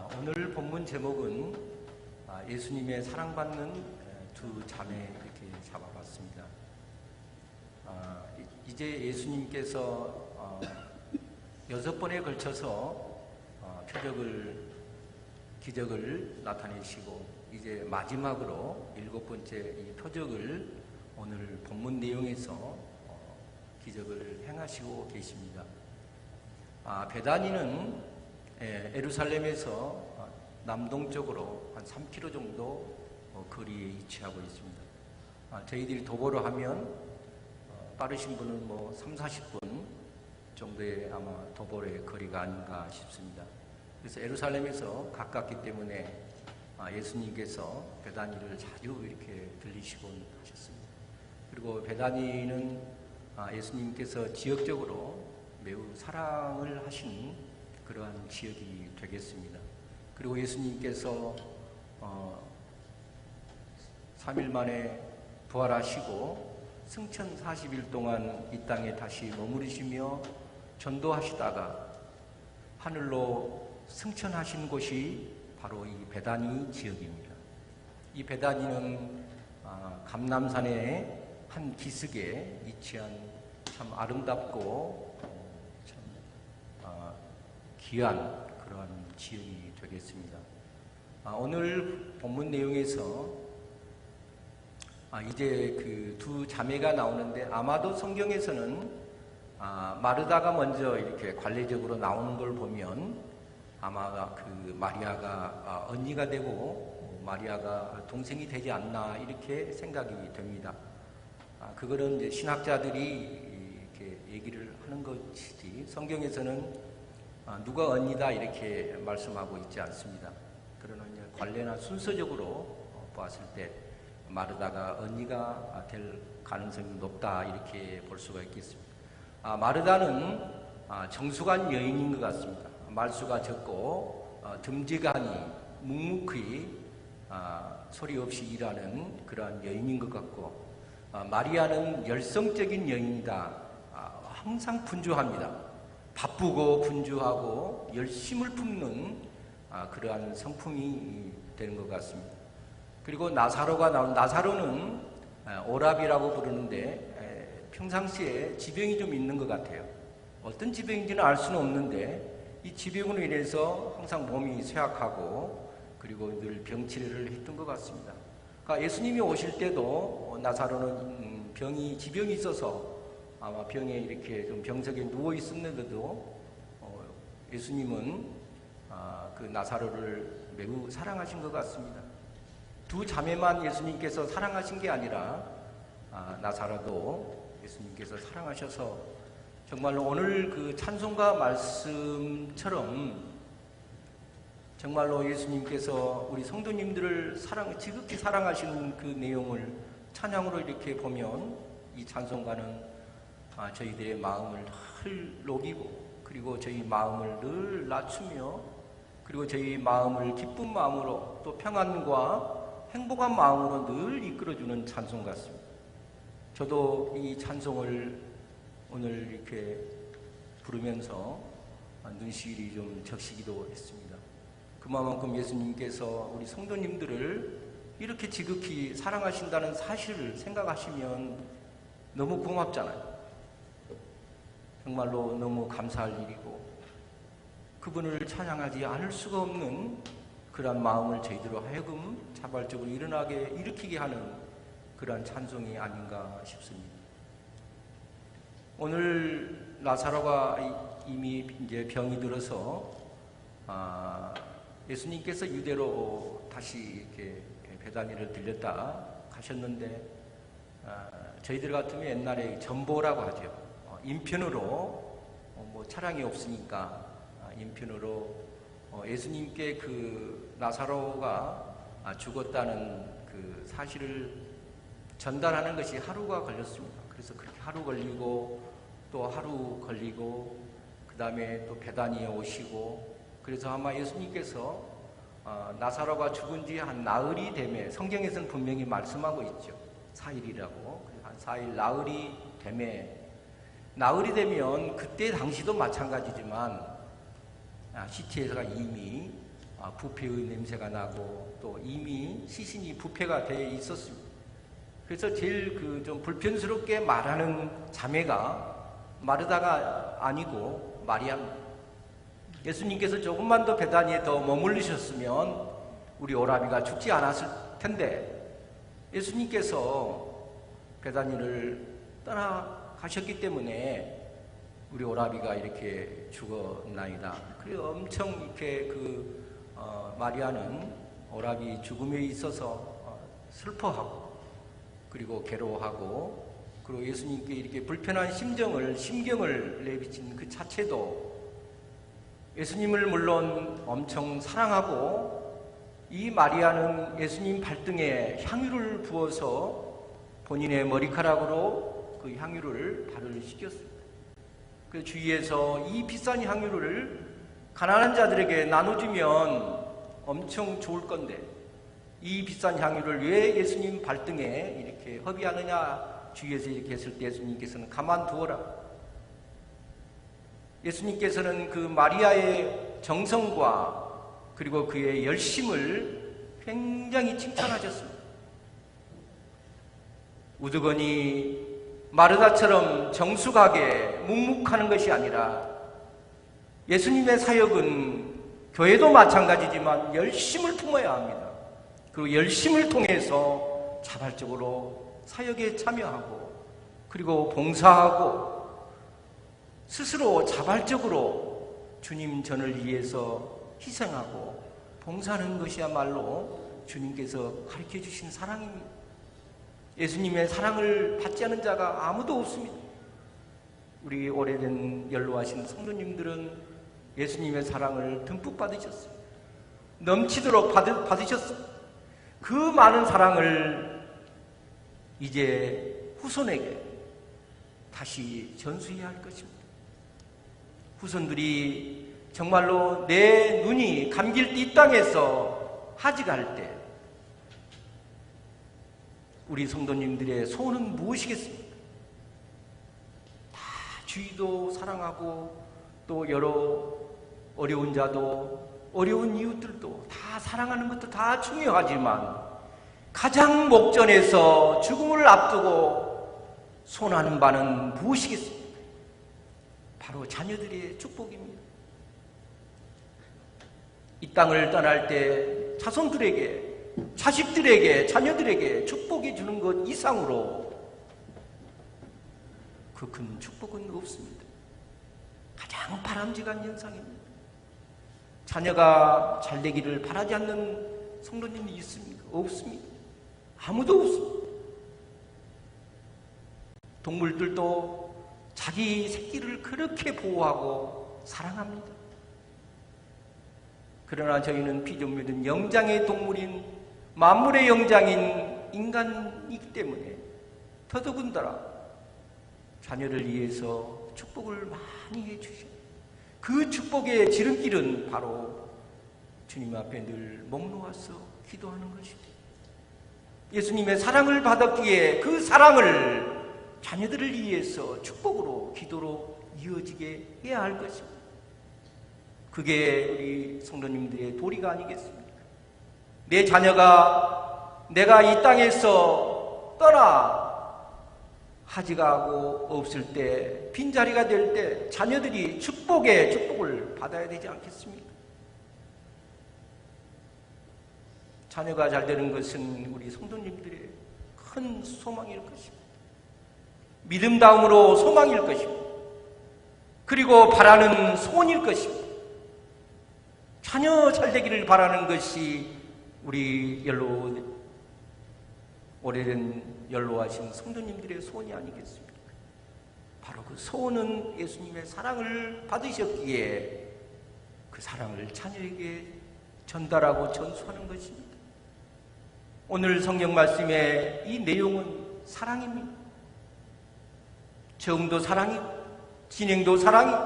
오늘 본문 제목은 예수님의 사랑받는 두 자매 이렇게 잡아봤습니다. 이제 예수님께서 6번에 걸쳐서 기적을 나타내시고 이제 마지막으로 7번째 이 표적을 오늘 본문 내용에서 기적을 행하시고 계십니다. 베다니는 예루살렘에서 남동쪽으로 한 3km 정도 거리에 위치하고 있습니다. 저희들이 도보로 하면 빠르신 분은 3-40분 정도의 아마 도보의 거리가 아닌가 싶습니다. 그래서 예루살렘에서 가깝기 때문에 예수님께서 베다니를 자주 이렇게 들리시곤 하셨습니다. 그리고 베다니는 예수님께서 지역적으로 매우 사랑을 하신 그러한 지역이 되겠습니다. 그리고 예수님께서 3일 만에 부활하시고 승천 40일 동안 이 땅에 다시 머무르시며 전도하시다가 하늘로 승천하신 곳이 바로 이 베다니 지역입니다. 이 베다니는 감람산의 한 기슭에 위치한 참 아름답고 참 귀한 그러한 지역이 되겠습니다. 오늘 본문 내용에서 이제 그 두 자매가 나오는데 아마도 성경에서는 마르다가 먼저 이렇게 관례적으로 나오는 걸 보면 아마 그 마리아가 언니가 되고 마리아가 동생이 되지 않나 이렇게 생각이 됩니다. 그거는 이제 신학자들이 이렇게 얘기를 하는 것이지 성경에서는 누가 언니다 이렇게 말씀하고 있지 않습니다. 그러나 관례나 순서적으로 보았을 때 마르다가 언니가 될 가능성이 높다 이렇게 볼 수가 있겠습니다. 마르다는 정숙한 여인인 것 같습니다. 말수가 적고 듬직하니 묵묵히 소리 없이 일하는 그러한 여인인 것 같고 마리아는 열성적인 여인이다. 항상 분주합니다. 바쁘고 분주하고 열심을 품는 그러한 성품이 되는 것 같습니다. 그리고 나사로가 나온 나사로는 오랍이라고 부르는데 평상시에 지병이 좀 있는 것 같아요. 어떤 지병인지는 알 수는 없는데 이 지병으로 인해서 항상 몸이 쇠약하고 그리고 늘 병치레를 했던 것 같습니다. 그러니까 예수님이 오실 때도 나사로는 지병이 있어서 아마 병에 이렇게 좀 병석에 누워 있었는데도 예수님은 그 나사로를 매우 사랑하신 것 같습니다. 두 자매만 예수님께서 사랑하신 게 아니라 나사로도 예수님께서 사랑하셔서 정말로 오늘 그 찬송가 말씀처럼 정말로 예수님께서 우리 성도님들을 지극히 사랑하시는 그 내용을 찬양으로 이렇게 보면 이 찬송가는 저희들의 마음을 늘 녹이고 그리고 저희 마음을 늘 낮추며 그리고 저희 마음을 기쁜 마음으로 또 평안과 행복한 마음으로 늘 이끌어주는 찬송 같습니다. 저도 이 찬송을 오늘 이렇게 부르면서 눈시울이 좀 적시기도 했습니다. 그만큼 예수님께서 우리 성도님들을 이렇게 지극히 사랑하신다는 사실을 생각하시면 너무 고맙잖아요. 정말로 너무 감사할 일이고 그분을 찬양하지 않을 수가 없는 그러한 마음을 저희들로 하여금 자발적으로 일으키게 하는 그러한 찬송이 아닌가 싶습니다. 오늘 나사로가 이미 이제 병이 들어서 예수님께서 유대로 다시 이렇게 베다니를 들렸다 가셨는데 저희들 같으면 옛날에 전보라고 하죠. 인편으로 차량이 없으니까 인편으로 예수님께 그 나사로가 죽었다는 그 사실을 전달하는 것이 하루가 걸렸습니다. 그래서 그렇게 하루 걸리고 또 하루 걸리고 그 다음에 또 베다니에 오시고 그래서 아마 예수님께서 나사로가 죽은 지 한 나흘이 되매 성경에서는 분명히 말씀하고 있죠. 4일이라고. 한 4일 나흘이 되면 그때 당시도 마찬가지지만 시체가 이미 부패의 냄새가 나고 또 이미 시신이 부패가 되어 있었습니다. 그래서 제일 좀 불편스럽게 말하는 자매가 마르다가 아니고 마리아입니다. 예수님께서 조금만 더 베다니에 더 머물르셨으면 우리 오라비가 죽지 않았을 텐데 예수님께서 베다니를 떠나가셨기 때문에 우리 오라비가 이렇게 죽었나이다. 그래서 엄청 이렇게 마리아는 오라비 죽음에 있어서 슬퍼하고 그리고 괴로워하고 그리고 예수님께 이렇게 불편한 심경을 내비친 그 자체도 예수님을 물론 엄청 사랑하고 이 마리아는 예수님 발등에 향유를 부어서 본인의 머리카락으로 그 향유를 발을 씻겼습니다. 그 주위에서 이 비싼 향유를 가난한 자들에게 나눠주면 엄청 좋을 건데 이 비싼 향유를 왜 예수님 발등에 이렇게 허비하느냐 주위에서 이렇게 했을 때 예수님께서는 가만두어라. 예수님께서는 그 마리아의 정성과 그리고 그의 열심을 굉장히 칭찬하셨습니다. 우두거니 마르다처럼 정숙하게 묵묵하는 것이 아니라 예수님의 사역은 교회도 마찬가지지만 열심을 품어야 합니다. 그 열심을 통해서 자발적으로 사역에 참여하고 그리고 봉사하고 스스로 자발적으로 주님 전을 위해서 희생하고 봉사하는 것이야말로 주님께서 가르쳐 주신 사랑입니다. 예수님의 사랑을 받지 않은 자가 아무도 없습니다. 우리 오래된 연로하신 성도님들은 예수님의 사랑을 듬뿍 받으셨어요. 넘치도록 받으셨어요. 그 많은 사랑을 이제 후손에게 다시 전수해야 할 것입니다. 후손들이 정말로 내 눈이 감길 때 이 땅에서 하직할 때 우리 성도님들의 소원은 무엇이겠습니까? 다 주위도 사랑하고 또 여러 어려운 자도 어려운 이웃들도 다 사랑하는 것도 다 중요하지만 가장 목전에서 죽음을 앞두고 손하는 바는 무엇이겠습니까? 바로 자녀들의 축복입니다. 이 땅을 떠날 때 자손들에게 자식들에게 자녀들에게 축복해 주는 것 이상으로 그 큰 축복은 없습니다. 가장 바람직한 현상입니다. 자녀가 잘 되기를 바라지 않는 성도님이 있습니까? 없습니다. 아무도 없습니다. 동물들도 자기 새끼를 그렇게 보호하고 사랑합니다. 그러나 저희는 피조물은 영장의 동물인 만물의 영장인 인간이기 때문에 더더군다나 자녀를 위해서 축복을 많이 해주셔요. 그 축복의 지름길은 바로 주님 앞에 늘 목 놓아서 기도하는 것입니다. 예수님의 사랑을 받았기에 그 사랑을 자녀들을 위해서 축복으로 기도로 이어지게 해야 할 것입니다. 그게 우리 성도님들의 도리가 아니겠습니까? 내 자녀가 내가 이 땅에서 떠나 하직하고 없을 때 빈자리가 될 때 자녀들이 축복의 축복을 받아야 되지 않겠습니까? 자녀가 잘 되는 것은 우리 성도님들의 큰 소망일 것입니다. 믿음다움으로 소망일 것입니다. 그리고 바라는 소원일 것입니다. 자녀 잘 되기를 바라는 것이 우리 오래된 연로하신 성도님들의 소원이 아니겠습니까? 바로 그 소원은 예수님의 사랑을 받으셨기에 그 사랑을 자녀에게 전달하고 전수하는 것입니다. 오늘 성경 말씀의 이 내용은 사랑입니다. 처음도 사랑이고 진행도 사랑이고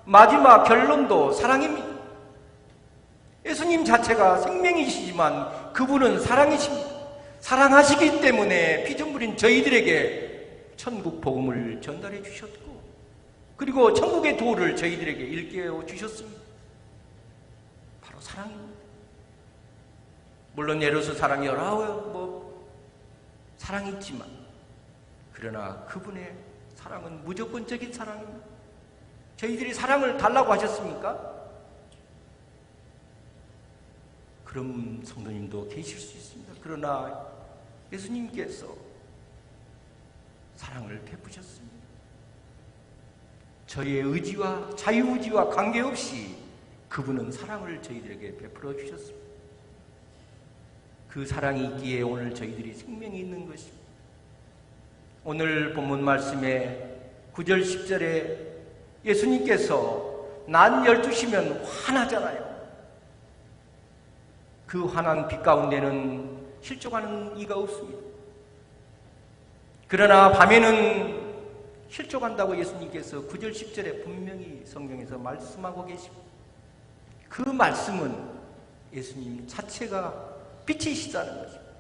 마지막 결론도 사랑입니다. 예수님 자체가 생명이시지만 그분은 사랑이십니다. 사랑하시기 때문에 피조물인 저희들에게 천국 복음을 전달해 주셨고 그리고 천국의 도를 저희들에게 일깨워 주셨습니다. 바로 사랑입니다. 물론 에로스 사랑이 여러 사랑이 있지만, 그러나 그분의 사랑은 무조건적인 사랑입니다. 저희들이 사랑을 달라고 하셨습니까? 그런 성도님도 계실 수 있습니다. 그러나 예수님께서 사랑을 베푸셨습니다. 저희의 의지와 자유의지와 관계없이 그분은 사랑을 저희들에게 베풀어 주셨습니다. 그 사랑이 있기에 오늘 저희들이 생명이 있는 것입니다. 오늘 본문 말씀에 9절 10절에 예수님께서 낮 12시면 화나잖아요. 그 환한 빛 가운데는 실족하는 이가 없습니다. 그러나 밤에는 실족한다고 예수님께서 9절 10절에 분명히 성경에서 말씀하고 계십니다. 그 말씀은 예수님 자체가 빛이시다는 것입니다.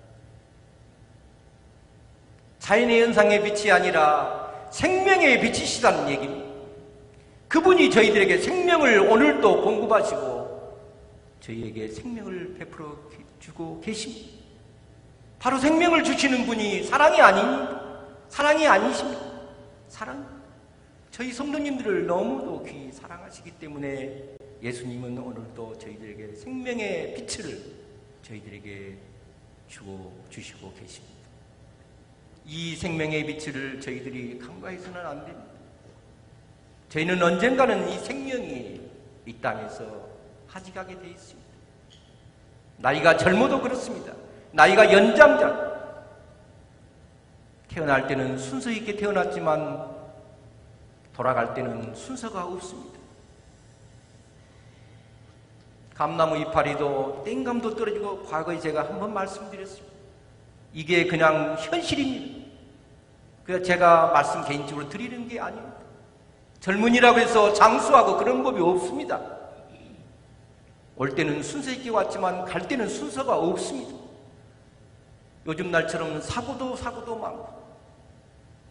자연의 현상의 빛이 아니라 생명의 빛이시다는 얘기입니다. 그분이 저희들에게 생명을 오늘도 공급하시고 저희에게 생명을 베풀어 주고 계십니다. 바로 생명을 주시는 분이 사랑이 아니십니다. 사랑. 저희 성도님들을 너무도 귀히 사랑하시기 때문에 예수님은 오늘도 저희들에게 생명의 빛을 저희들에게 주시고 계십니다. 이 생명의 빛을 저희들이 간과해서는 안 됩니다. 저희는 언젠가는 이 생명이 이 땅에서 하직하게 되어 있습니다. 나이가 젊어도 그렇습니다. 나이가 연장자. 태어날 때는 순서 있게 태어났지만 돌아갈 때는 순서가 없습니다. 감나무 이파리도 땡감도 떨어지고 과거에 제가 한번 말씀드렸습니다. 이게 그냥 현실입니다. 그래서 제가 말씀 개인적으로 드리는 게 아닙니다. 젊은이라고 해서 장수하고 그런 법이 없습니다. 올 때는 순서 있게 왔지만 갈 때는 순서가 없습니다. 요즘 날처럼 사고도 많고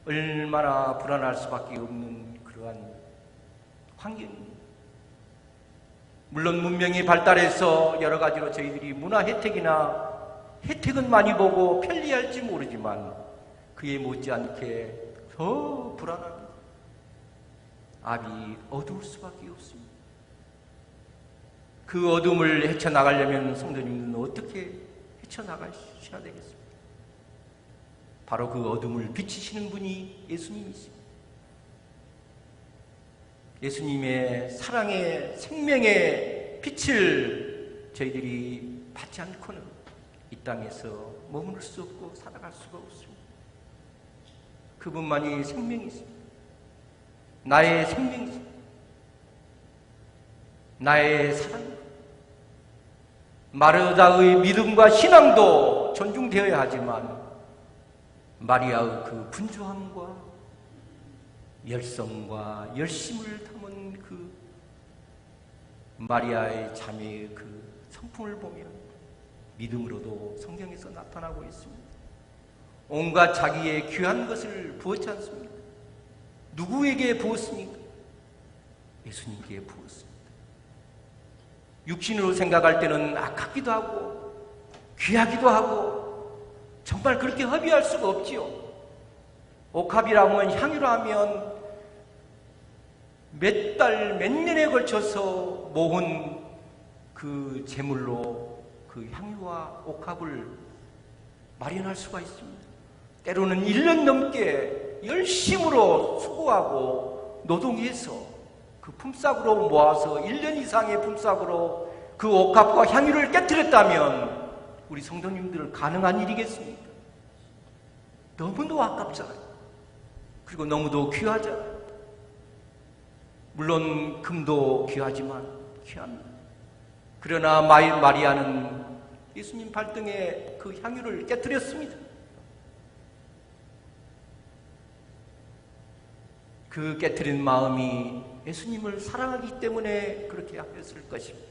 얼마나 불안할 수밖에 없는 그러한 환경입니다. 물론 문명이 발달해서 여러 가지로 저희들이 문화 혜택은 많이 보고 편리할지 모르지만 그에 못지않게 더 불안합니다. 앞이 어두울 수밖에 없습니다. 그 어둠을 헤쳐나가려면 성도님은 어떻게 헤쳐나가셔야 되겠습니까? 바로 그 어둠을 비치시는 분이 예수님이십니다. 예수님의 사랑의 생명의 빛을 저희들이 받지 않고는 이 땅에서 머무를 수 없고 살아갈 수가 없습니다. 그분만이 생명이십니다. 나의 생명이십니다. 나의 사랑. 마르다의 믿음과 신앙도 존중되어야 하지만 마리아의 그 분주함과 열성과 열심을 담은 그 마리아의 자매의 그 성품을 보면 믿음으로도 성경에서 나타나고 있습니다. 온갖 자기의 귀한 것을 부었지 않습니까? 누구에게 부었습니까? 예수님께 부었습니다. 육신으로 생각할 때는 아깝기도 하고 귀하기도 하고 정말 그렇게 허비할 수가 없지요. 옥합이라고 하면 향유로 하면 몇 달, 몇 년에 걸쳐서 모은 그 제물로 그 향유와 옥합을 마련할 수가 있습니다. 때로는 1년 넘게 열심으로 수고하고 노동해서 그 품삯으로 모아서 1년 이상의 품삯으로 그 옥합과 향유를 깨뜨렸다면 우리 성도님들 가능한 일이겠습니까? 너무도 아깝잖아요. 그리고 너무도 귀하잖아요. 물론 금도 귀하지만 귀합니다. 그러나 마리아는 예수님 발등에 그 향유를 깨뜨렸습니다. 그 깨뜨린 마음이 예수님을 사랑하기 때문에 그렇게 하였을 것입니다.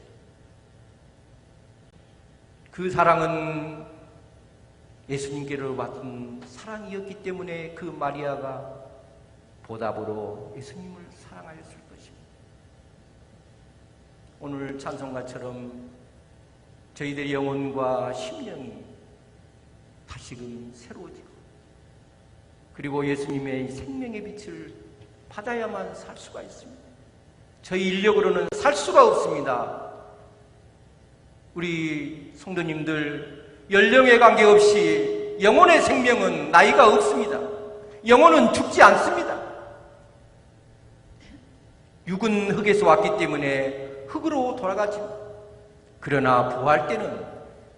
그 사랑은 예수님께로 받은 사랑이었기 때문에 그 마리아가 보답으로 예수님을 사랑하였을 것입니다. 오늘 찬송가처럼 저희들의 영혼과 심령이 다시금 새로워지고, 그리고 예수님의 생명의 빛을 받아야만 살 수가 있습니다. 저희 인력으로는 살 수가 없습니다. 우리 성도님들, 연령에 관계없이 영혼의 생명은 나이가 없습니다. 영혼은 죽지 않습니다. 육은 흙에서 왔기 때문에 흙으로 돌아가지만, 그러나 부활 때는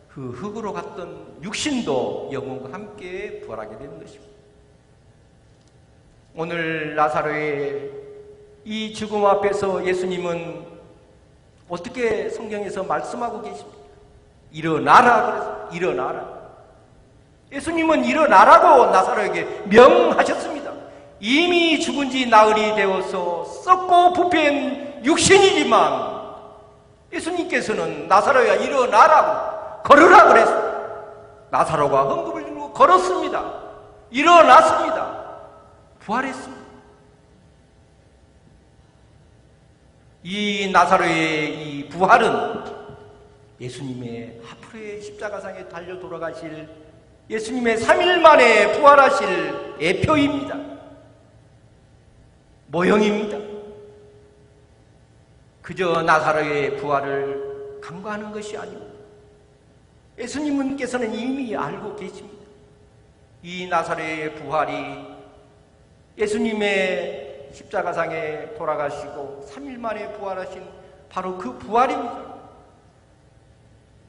그 흙으로 갔던 육신도 영혼과 함께 부활하게 되는 것입니다. 오늘 나사로의 이 죽음 앞에서 예수님은 어떻게 성경에서 말씀하고 계십니까? 일어나라 그래서 일어나라. 예수님은 일어나라고 나사로에게 명하셨습니다. 이미 죽은 지 나흘이 되어서 썩고 부패한 육신이지만 예수님께서는 나사로야 일어나라고 걸으라 그랬습니다. 나사로가 헝겊을 들고 걸었습니다. 일어났습니다. 부활했습니다. 이 나사로의 이 부활은 예수님의 앞으로의 십자가상에 달려 돌아가실 예수님의 3일 만에 부활하실 예표입니다. 모형입니다. 그저 나사로의 부활을 간과하는 것이 아닙니다. 예수님께서는 이미 알고 계십니다. 이 나사로의 부활이 예수님의 십자가상에 돌아가시고 3일 만에 부활하신 바로 그 부활입니다.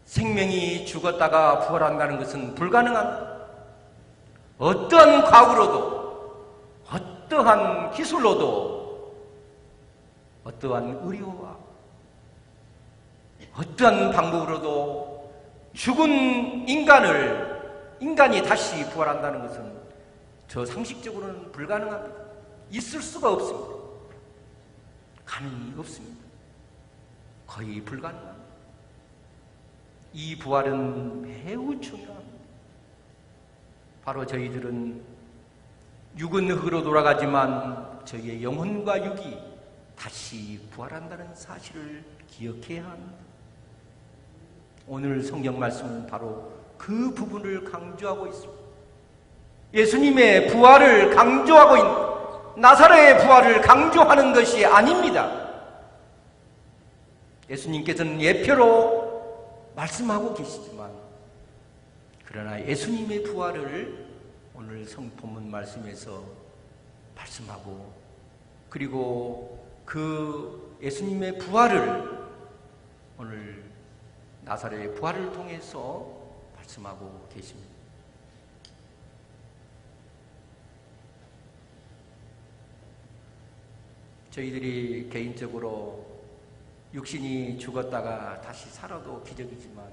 생명이 죽었다가 부활한다는 것은 불가능합니다. 어떠한 과학으로도, 어떠한 기술로도, 어떠한 의료와 어떠한 방법으로도 죽은 인간이 다시 부활한다는 것은 저 상식적으로는 불가능합니다. 있을 수가 없습니다. 가능이 없습니다. 거의 불가능합니다. 이 부활은 매우 중요합니다. 바로 저희들은 육은 흙으로 돌아가지만 저희의 영혼과 육이 다시 부활한다는 사실을 기억해야 합니다. 오늘 성경 말씀은 바로 그 부분을 강조하고 있습니다. 예수님의 부활을 강조하고 있는, 나사로의 부활을 강조하는 것이 아닙니다. 예수님께서는 예표로 말씀하고 계시지만, 그러나 예수님의 부활을 오늘 본문 말씀에서 말씀하고, 그리고 그 예수님의 부활을 오늘 나사로의 부활을 통해서 말씀하고 계십니다. 저희들이 개인적으로 육신이 죽었다가 다시 살아도 기적이지만,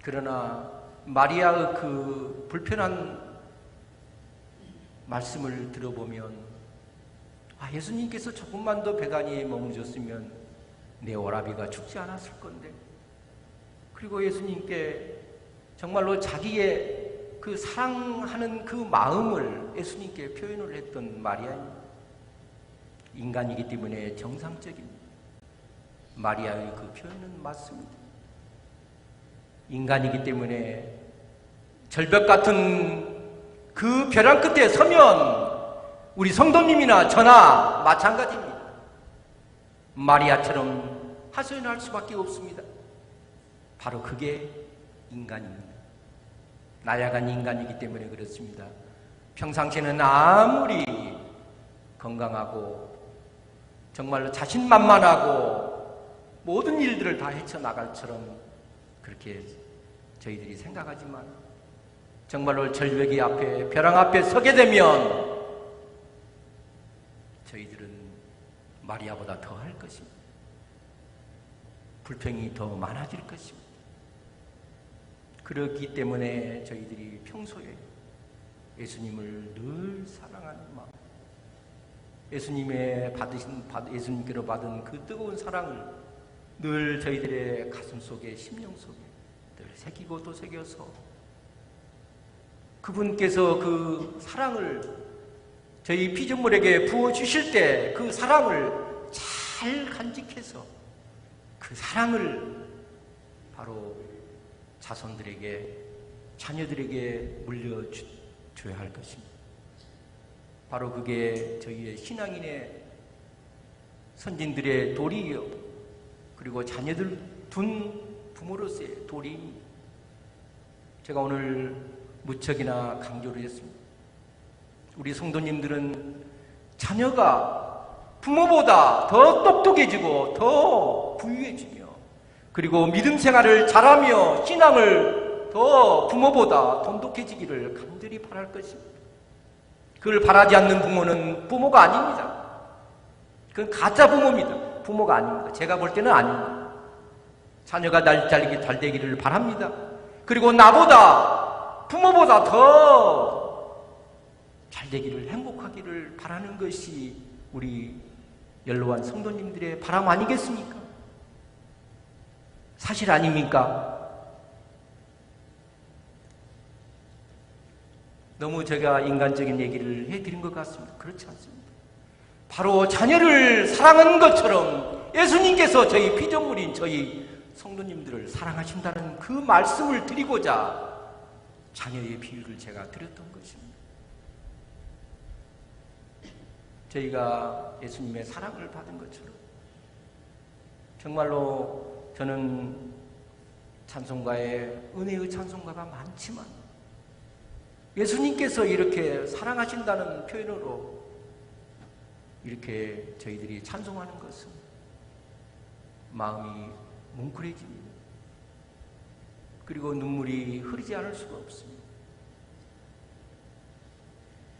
그러나 마리아의 그 불편한 말씀을 들어보면, 예수님께서 조금만 더 베다니에 머무셨으면 내 오라비가 죽지 않았을 건데, 그리고 예수님께 정말로 자기의 그 사랑하는 그 마음을 예수님께 표현을 했던 마리아입니다. 인간이기 때문에 정상적입니다. 마리아의 그 표현은 맞습니다. 인간이기 때문에 절벽 같은 그 벼랑 끝에 서면 우리 성도님이나 저나 마찬가지입니다. 마리아처럼 하소연할 수밖에 없습니다. 바로 그게 인간입니다. 나약한 인간이기 때문에 그렇습니다. 평상시에는 아무리 건강하고 정말로 자신만만하고 모든 일들을 다 헤쳐나갈 처럼 그렇게 저희들이 생각하지만, 정말로 절벽이 앞에, 벼랑 앞에 서게 되면 저희들은 마리아보다 더 할 것입니다. 불평이 더 많아질 것입니다. 그렇기 때문에 저희들이 평소에 예수님을 늘 사랑하는 마음, 예수님께로 받은 그 뜨거운 사랑을 늘 저희들의 가슴 속에, 심령 속에 늘 새기고 또 새겨서 그분께서 그 사랑을 저희 피조물에게 부어주실 때 그 사랑을 잘 간직해서 그 사랑을 바로 자손들에게, 자녀들에게 물려줘야 할 것입니다. 바로 그게 저희의 신앙인의 선진들의 도리이요, 그리고 자녀들 둔 부모로서의 도리입니다. 제가 오늘 무척이나 강조를 했습니다. 우리 성도님들은 자녀가 부모보다 더 똑똑해지고 더 부유해지며, 그리고 믿음 생활을 잘하며 신앙을 더 부모보다 돈독해지기를 간절히 바랄 것입니다. 그걸 바라지 않는 부모는 부모가 아닙니다. 그건 가짜 부모입니다. 부모가 아닙니다. 제가 볼 때는 아닙니다. 자녀가 잘 되기를 바랍니다. 그리고 나보다, 부모보다 더 잘 되기를, 행복하기를 바라는 것이 우리 연로한 성도님들의 바람 아니겠습니까? 사실 아닙니까? 너무 제가 인간적인 얘기를 해드린 것 같습니다. 그렇지 않습니다. 바로 자녀를 사랑하는 것처럼 예수님께서 저희 피조물인 저희 성도님들을 사랑하신다는 그 말씀을 드리고자 자녀의 비유를 제가 드렸던 것입니다. 저희가 예수님의 사랑을 받은 것처럼 정말로 저는 찬송가에 은혜의 찬송가가 많지만 예수님께서 이렇게 사랑하신다는 표현으로 이렇게 저희들이 찬송하는 것은 마음이 뭉클해집니다. 그리고 눈물이 흐르지 않을 수가 없습니다.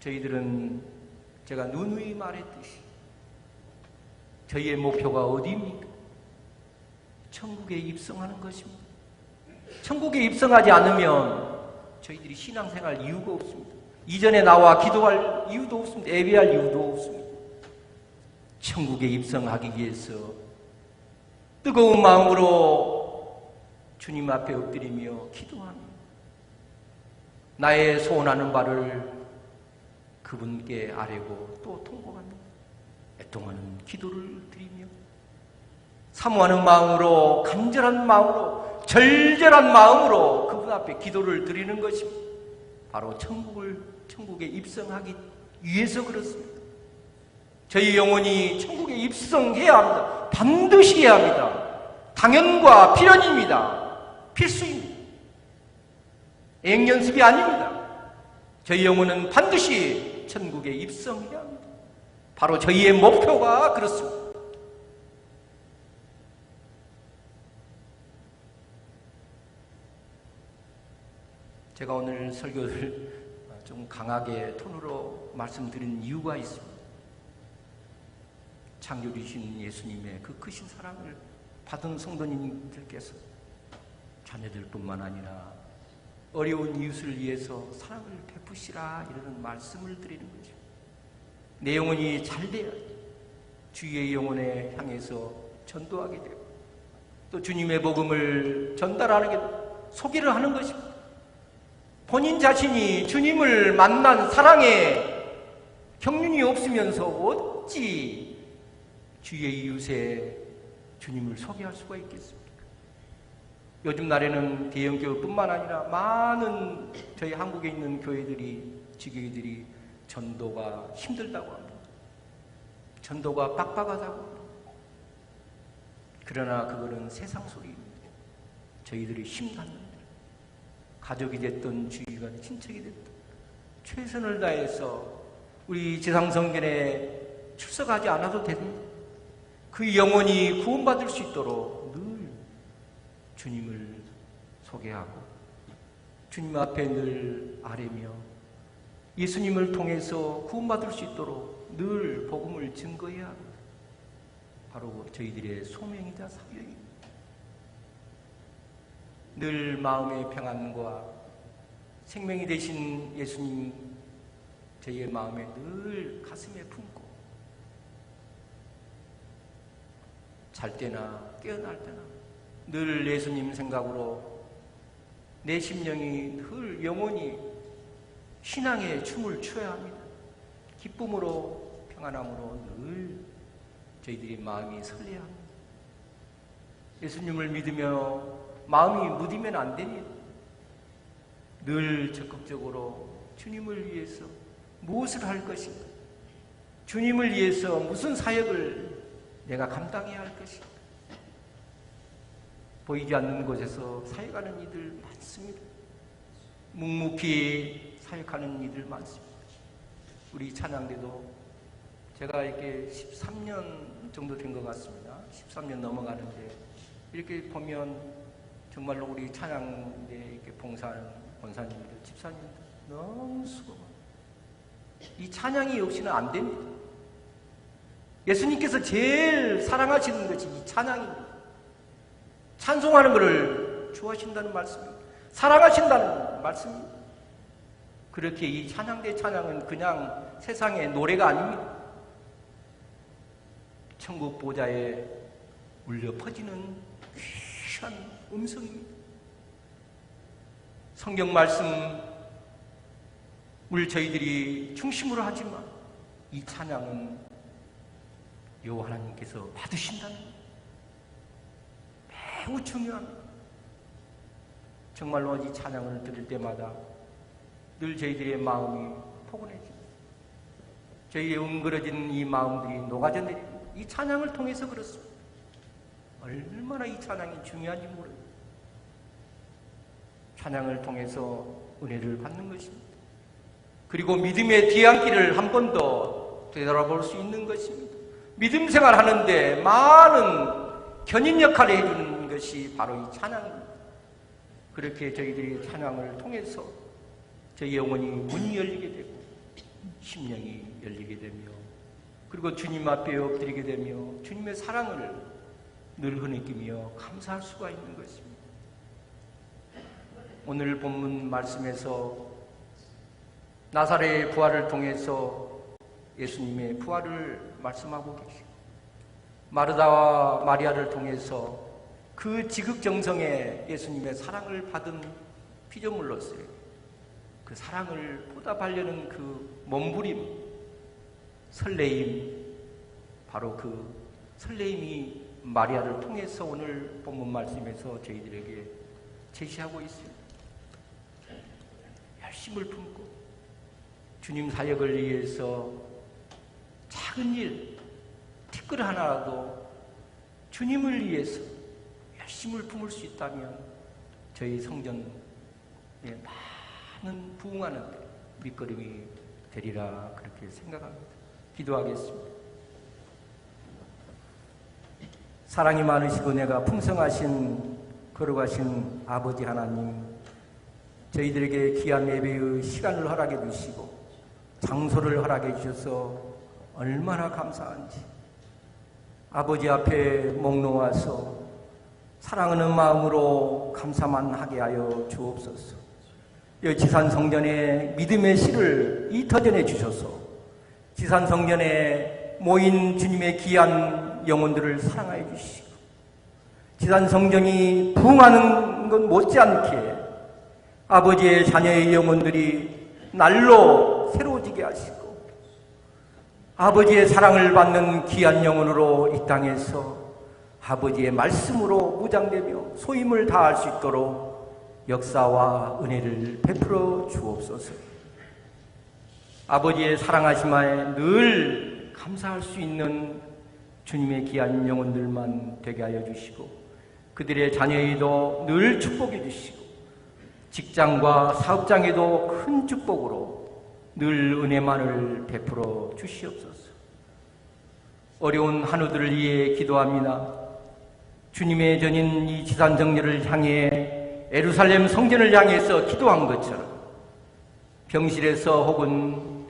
저희들은 제가 누누이 말했듯이 저희의 목표가 어디입니까? 천국에 입성하는 것입니다. 천국에 입성하지 않으면 저희들이 신앙생활 이유가 없습니다. 이전에 나와 기도할 이유도 없습니다. 예배할 이유도 없습니다. 천국에 입성하기 위해서 뜨거운 마음으로 주님 앞에 엎드리며 기도합니다. 나의 소원하는 바를 그분께 아뢰고 또 통곡합니다. 애통하는 기도를 드리며 사모하는 마음으로, 간절한 마음으로, 절절한 마음으로 그분 앞에 기도를 드리는 것입니다. 바로 천국에 입성하기 위해서 그렇습니다. 저희 영혼이 천국에 입성해야 합니다. 반드시 해야 합니다. 당연과 필연입니다. 필수입니다. 애행연습이 아닙니다. 저희 영혼은 반드시 천국에 입성해야 합니다. 바로 저희의 목표가 그렇습니다. 제가 오늘 설교를 좀 강하게 톤으로 말씀드린 이유가 있습니다. 창조주신 예수님의 그 크신 사랑을 받은 성도님들께서 자녀들뿐만 아니라 어려운 이웃을 위해서 사랑을 베푸시라 이러는 말씀을 드리는 거죠. 내 영혼이 잘 돼야 주의 영혼에 향해서 전도하게 되고 또 주님의 복음을 전달하는 게 소개를 하는 것입니다. 본인 자신이 주님을 만난 사랑에 경륜이 없으면서 어찌 주의 이웃에 주님을 소개할 수가 있겠습니까? 요즘 날에는 대형교회뿐만 아니라 많은 저희 한국에 있는 교회들이, 지교회들이 전도가 힘들다고 합니다. 전도가 빡빡하다고 합니다. 그러나 그거는 세상 소리입니다. 저희들이 힘닿는 가족이 됐든 주위가 친척이 됐든 최선을 다해서 우리 지상성전에 출석하지 않아도 됩니다. 그 영혼이 구원받을 수 있도록 늘 주님을 소개하고 주님 앞에 늘 아뢰며 예수님을 통해서 구원받을 수 있도록 늘 복음을 증거해야 합니다. 바로 저희들의 소명이자 사명입니다. 늘 마음의 평안과 생명이 되신 예수님 저희의 마음에 늘 가슴에 품고 잘 때나 깨어날 때나 늘 예수님 생각으로 내 심령이 늘 영원히 신앙의 춤을 춰야 합니다. 기쁨으로 평안함으로 늘 저희들이 마음이 설레야 합니다. 예수님을 믿으며 마음이 무디면 안 됩니다. 늘 적극적으로 주님을 위해서 무엇을 할 것인가? 주님을 위해서 무슨 사역을 내가 감당해야 할 것인가? 보이지 않는 곳에서 사역하는 이들 많습니다. 묵묵히 사역하는 이들 많습니다. 우리 찬양대도 제가 이렇게 13년 정도 된 것 같습니다. 13년 넘어가는데 이렇게 보면 정말로 우리 찬양대 이렇게 봉사하는 권사님들, 집사님들 너무 수고 많아요. 이 찬양이 없이는 안 됩니다. 예수님께서 제일 사랑하시는 것이 이 찬양입니다. 찬송하는 것을 좋아하신다는 말씀입니다. 사랑하신다는 말씀입니다. 그렇게 이 찬양대 찬양은 그냥 세상의 노래가 아닙니다. 천국 보좌에 울려 퍼지는 귀한 음성입니다. 성경 말씀을 저희들이 중심으로 하지만 이 찬양은 여호와 하나님께서 받으신다는 매우 중요합니다. 정말로 이 찬양을 들을 때마다 늘 저희들의 마음이 포근해집니다. 저희의 웅그러진 이 마음들이 녹아져 내립니다. 이 찬양을 통해서 그렇습니다. 얼마나 이 찬양이 중요한지 모릅니다. 찬양을 통해서 은혜를 받는 것입니다. 그리고 믿음의 뒤안길을 한 번 더 되돌아볼 수 있는 것입니다. 믿음 생활하는데 많은 견인 역할을 해주는 것이 바로 이 찬양입니다. 그렇게 저희들이 찬양을 통해서 저희 영혼이 문이 열리게 되고 심령이 열리게 되며 그리고 주님 앞에 엎드리게 되며 주님의 사랑을 늘 흐느끼며 감사할 수가 있는 것입니다. 오늘 본문 말씀에서 나사렛의 부활을 통해서 예수님의 부활을 말씀하고 계시고 마르다와 마리아를 통해서 그 지극정성에 예수님의 사랑을 받은 피조물로서의 그 사랑을 보답하려는 그 몸부림, 설레임, 바로 그 설레임이 마리아를 통해서 오늘 본문 말씀에서 저희들에게 제시하고 있습니다. 열심을 품고 주님 사역을 위해서 작은 일, 티끌 하나라도 주님을 위해서 열심을 품을 수 있다면 저희 성전에 많은 부흥하는 데 밑거름이 되리라 그렇게 생각합니다. 기도하겠습니다. 사랑이 많으시고 내가 풍성하신 거룩하신 아버지 하나님, 저희들에게 귀한 예배의 시간을 허락해 주시고 장소를 허락해 주셔서 얼마나 감사한지 아버지 앞에 목 놓아서 사랑하는 마음으로 감사만 하게 하여 주옵소서. 이 지산성전에 믿음의 씨를 이터전해 주셔서 지산성전에 모인 주님의 귀한 영혼들을 사랑하여 주시고 지산성전이 부흥하는 것 못지않게 아버지의 자녀의 영혼들이 날로 새로워지게 하시고 아버지의 사랑을 받는 귀한 영혼으로 이 땅에서 아버지의 말씀으로 무장되며 소임을 다할 수 있도록 역사와 은혜를 베풀어 주옵소서. 아버지의 사랑하심에 늘 감사할 수 있는 주님의 귀한 영혼들만 되게 하여 주시고 그들의 자녀에도 늘 축복해 주시고 직장과 사업장에도 큰 축복으로 늘 은혜만을 베풀어 주시옵소서. 어려운 한우들을 위해 기도합니다. 주님의 전인 이 지산정례를 향해 예루살렘 성전을 향해서 기도한 것처럼 병실에서 혹은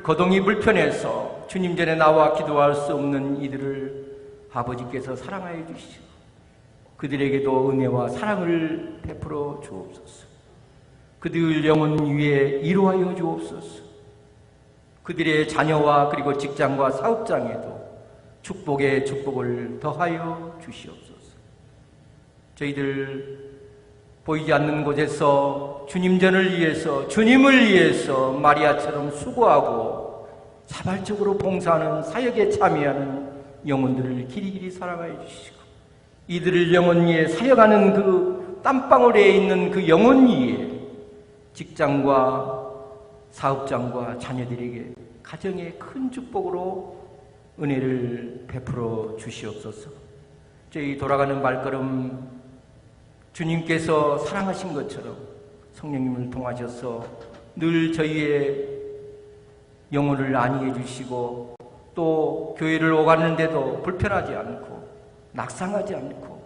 거동이 불편해서 주님 전에 나와 기도할 수 없는 이들을 아버지께서 사랑하여 주시고 그들에게도 은혜와 사랑을 베풀어 주옵소서. 그들 영혼 위에 이루하여 주옵소서. 그들의 자녀와 그리고 직장과 사업장에도 축복의 축복을 더하여 주시옵소서. 저희들 보이지 않는 곳에서 주님 전을 위해서 주님을 위해서 마리아처럼 수고하고 자발적으로 봉사하는 사역에 참여하는 영혼들을 길이길이 사랑하여 주시고 이들을 영혼 위에 사역하는 그 땀방울에 있는 그 영혼 위에 직장과 사업장과 자녀들에게 가정의 큰 축복으로 은혜를 베풀어 주시옵소서. 저희 돌아가는 발걸음 주님께서 사랑하신 것처럼 성령님을 통하셔서 늘 저희의 영혼을 안위해 주시고 또 교회를 오가는데도 불편하지 않고 낙상하지 않고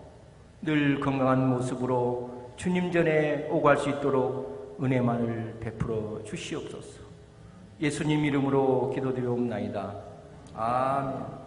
늘 건강한 모습으로 주님 전에 오갈 수 있도록 은혜만을 베풀어 주시옵소서. 예수님 이름으로 기도드리옵나이다. 아멘.